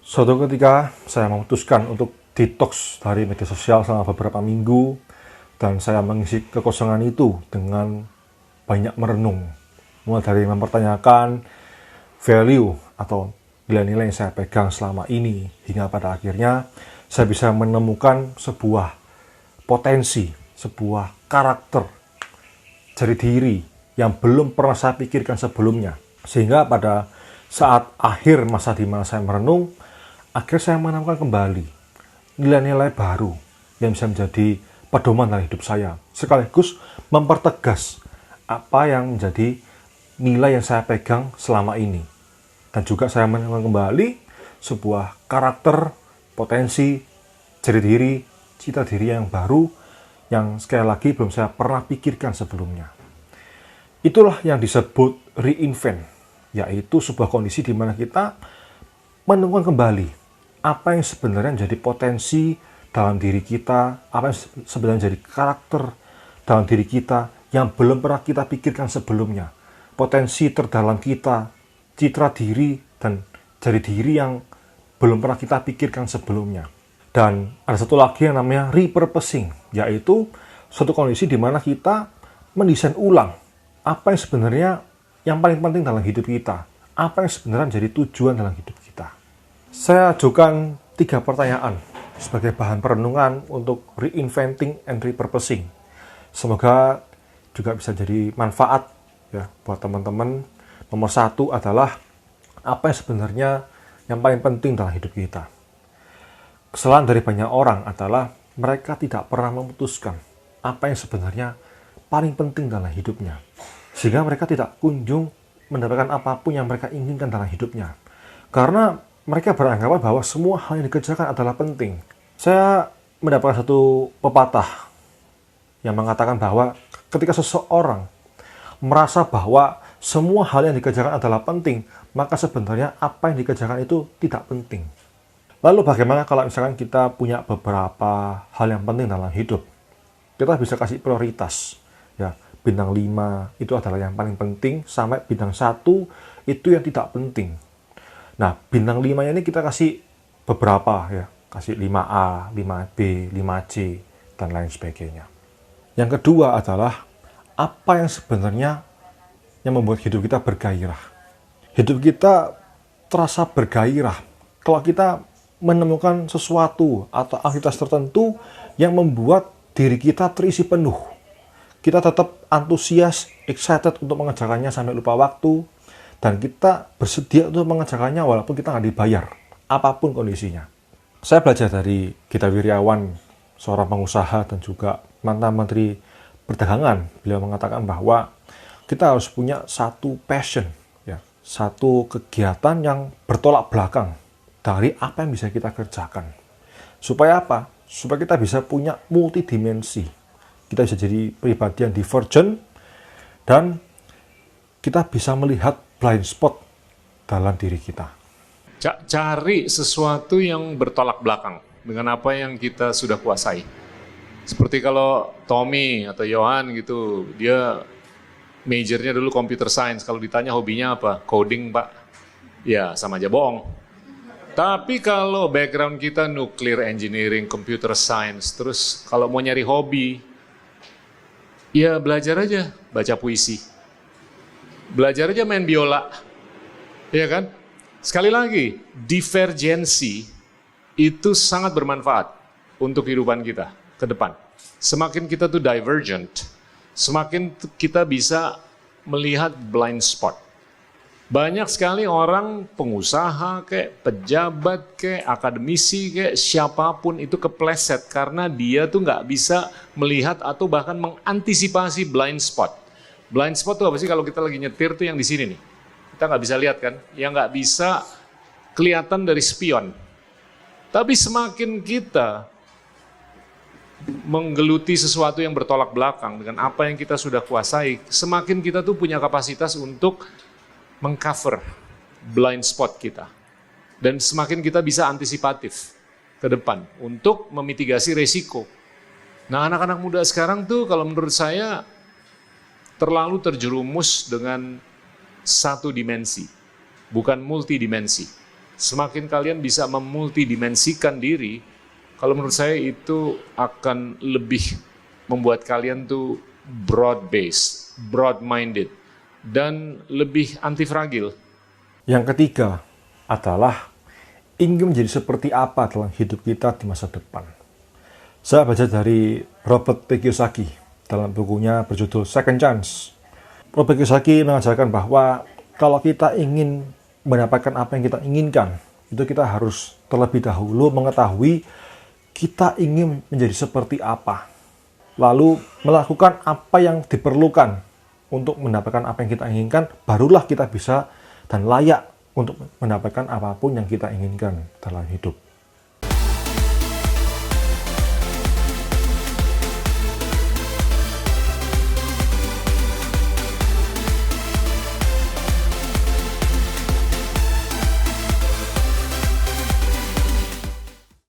Suatu ketika saya memutuskan untuk detox dari media sosial selama beberapa minggu dan saya mengisi kekosongan itu dengan banyak merenung. Mulai dari mempertanyakan value atau nilai-nilai yang saya pegang selama ini hingga pada akhirnya saya bisa menemukan sebuah potensi, sebuah karakter dari diri yang belum pernah saya pikirkan sebelumnya. Sehingga pada saat akhir masa di mana saya merenung, akhirnya saya menemukan kembali nilai-nilai baru yang bisa menjadi pedoman dalam hidup saya, sekaligus mempertegas apa yang menjadi nilai yang saya pegang selama ini. Dan juga saya menemukan kembali sebuah karakter, potensi, jati diri, cita diri yang baru yang sekali lagi belum saya pernah pikirkan sebelumnya. Itulah yang disebut reinvent, yaitu sebuah kondisi di mana kita menemukan kembali apa yang sebenarnya menjadi potensi dalam diri kita, apa yang sebenarnya menjadi karakter dalam diri kita yang belum pernah kita pikirkan sebelumnya. Potensi terdalam kita, citra diri dan jati diri yang belum pernah kita pikirkan sebelumnya. Dan ada satu lagi yang namanya repurposing, yaitu suatu kondisi di mana kita mendesain ulang apa yang sebenarnya yang paling penting dalam hidup kita, apa yang sebenarnya menjadi tujuan dalam hidup kita. Saya ajukan 3 pertanyaan sebagai bahan perenungan untuk reinventing and repurposing. Semoga juga bisa jadi manfaat ya buat teman-teman. Nomor 1 adalah apa yang sebenarnya yang paling penting dalam hidup kita. Kesalahan dari banyak orang adalah mereka tidak pernah memutuskan apa yang sebenarnya paling penting dalam hidupnya. Sehingga mereka tidak kunjung mendapatkan apapun yang mereka inginkan dalam hidupnya. Karena mereka beranggapan bahwa semua hal yang dikerjakan adalah penting. Saya mendapatkan satu pepatah yang mengatakan bahwa ketika seseorang merasa bahwa semua hal yang dikerjakan adalah penting, maka sebenarnya apa yang dikerjakan itu tidak penting. Lalu bagaimana kalau misalkan kita punya beberapa hal yang penting dalam hidup? Kita bisa kasih prioritas. Ya, bintang 5 itu adalah yang paling penting, sampai bintang 1 itu yang tidak penting. Nah, bintang 5 ini kita kasih beberapa ya, kasih 5A, 5B, 5C, dan lain sebagainya. Yang kedua adalah apa yang sebenarnya yang membuat hidup kita bergairah. Hidup kita terasa bergairah kalau kita menemukan sesuatu atau aktivitas tertentu yang membuat diri kita terisi penuh. Kita tetap antusias, excited untuk mengerjakannya sampai lupa waktu, dan kita bersedia untuk mengerjakannya walaupun kita nggak dibayar, apapun kondisinya. Saya belajar dari Gita Wirjawan, seorang pengusaha dan juga mantan Menteri Perdagangan. Beliau mengatakan bahwa kita harus punya satu passion, ya, satu kegiatan yang bertolak belakang dari apa yang bisa kita kerjakan. Supaya apa? Supaya kita bisa punya multidimensi. Kita bisa jadi pribadi yang divergent dan kita bisa melihat blind spot dalam diri kita. Cari sesuatu yang bertolak belakang dengan apa yang kita sudah kuasai. Seperti kalau Tommy atau Johan gitu, dia majornya dulu computer science. Kalau ditanya hobinya apa? Coding, Pak. Ya, sama aja bohong. Tapi kalau background kita nuclear engineering, computer science, terus kalau mau nyari hobi, ya belajar aja baca puisi. Belajar aja main biola. Ya kan? Sekali lagi, divergensi itu sangat bermanfaat untuk kehidupan kita ke depan. Semakin kita tuh divergent, semakin kita bisa melihat blind spot. Banyak sekali orang pengusaha kayak pejabat kayak akademisi kayak siapapun itu kepleset karena dia tuh nggak bisa melihat atau bahkan mengantisipasi blind spot. Blind spot tuh apa sih? Kalau kita lagi nyetir tuh yang di sini nih, kita nggak bisa lihat kan? Yang nggak bisa kelihatan dari spion. Tapi semakin kita menggeluti sesuatu yang bertolak belakang dengan apa yang kita sudah kuasai, semakin kita tuh punya kapasitas untuk mengcover blind spot kita. Dan semakin kita bisa antisipatif ke depan untuk memitigasi resiko. Nah, anak-anak muda sekarang tuh kalau menurut saya terlalu terjerumus dengan satu dimensi, bukan multidimensi. semakin kalian bisa memultidimensikan diri, kalau menurut saya itu akan lebih membuat kalian tuh broad based, broad minded, dan lebih antifragil. Yang ketiga adalah ingin menjadi seperti apa dalam hidup kita di masa depan. Saya baca dari Robert T. Kiyosaki dalam bukunya berjudul Second Chance. Robert Kiyosaki mengajarkan bahwa kalau kita ingin mendapatkan apa yang kita inginkan, itu kita harus terlebih dahulu mengetahui kita ingin menjadi seperti apa. Lalu melakukan apa yang diperlukan untuk mendapatkan apa yang kita inginkan, barulah kita bisa dan layak untuk mendapatkan apapun yang kita inginkan dalam hidup.